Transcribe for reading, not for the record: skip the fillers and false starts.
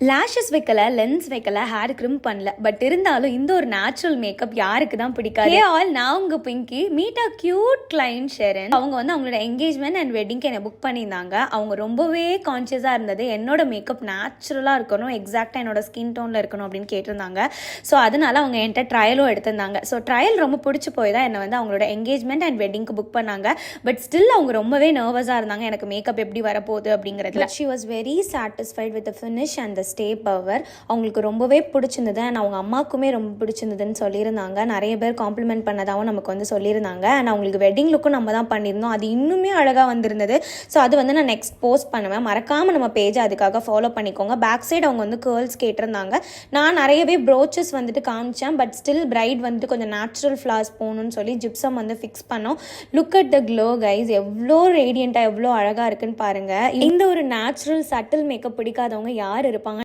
Lashes வைக்கல, lens வைக்கல, hair crimp பண்ணல. பட் இருந்தாலும் இந்த ஒரு நேச்சுரல் மேக்கப் யாருக்கு தான் பிடிக்காது? நான் உங்க Pinki meetha cute client Sharon. அவங்க வந்து அவங்களோட என்கேஜ்மெண்ட் அண்ட் வெட்டிங்க்கு என்னை புக் பண்ணியிருந்தாங்க. அவங்க ரொம்பவே கான்சியஸாக இருந்தது என்னோட மேக்கப் நேச்சுரலாக இருக்கணும், எக்ஸாக்டாக என்னோட ஸ்கின் டோனில் இருக்கணும் அப்படின்னு கேட்டிருந்தாங்க. ஸோ அதனால அவங்க என்கிட்ட ட்ரையலும் எடுத்திருந்தாங்க. ஸோ ட்ரையல் ரொம்ப பிடிச்சி போய் தான் என்னை வந்து அவங்களோட என்கேஜ்மெண்ட் அண்ட் வெட்டிங்க்கு புக் பண்ணாங்க. பட் ஸ்டில் அவங்க ரொம்பவே நர்வஸாக இருந்தாங்க எனக்கு மேக்கப் எப்படி வரப்போகுது அப்படிங்கிறதுல. She was very satisfied with the finish and the stay power. அவங்களுக்கு ரொம்பவே பிடிச்சிருந்தது அண்ட் அவங்க அம்மாவுக்குமே ரொம்ப பிடிச்சிருந்ததுன்னு சொல்லியிருந்தாங்க. நிறைய பேர் காம்ப்ளிமெண்ட் பண்ணதாகவும் நமக்கு வந்து சொல்லியிருந்தாங்க. அண்ட் அவங்களுக்கு வெட்டிங் லுக்கும் நம்ம தான் பண்ணியிருந்தோம், அது இன்னுமே அழகாக வந்திருந்தது. ஸோ அது வந்து நான் நெக்ஸ்ட் போஸ்ட் பண்ணுவேன், மறக்காமல் நம்ம பேஜை அதுக்காக ஃபாலோ பண்ணிக்கோங்க. பேக் சைடு அவங்க வந்து கேர்ள்ஸ் கேட்டிருந்தாங்க. நான் நிறையவே ப்ரோச்சஸ் வந்துட்டு காமிச்சேன். பட் ஸ்டில் பிரைட் வந்துட்டு கொஞ்சம் நேச்சுரல் ஃப்ளார்ஸ் போகணும்னு சொல்லி ஜிப்சம் வந்து ஃபிக்ஸ் பண்ணோம். Look at the glow guys, எவ்வளோ ரேடியண்ட்டாக எவ்வளோ அழகாக இருக்குன்னு பாருங்கள். இந்த ஒரு நேச்சுரல் சட்டில் மேக்கப் பிடிக்காதவங்க யார் இருப்பாங்க?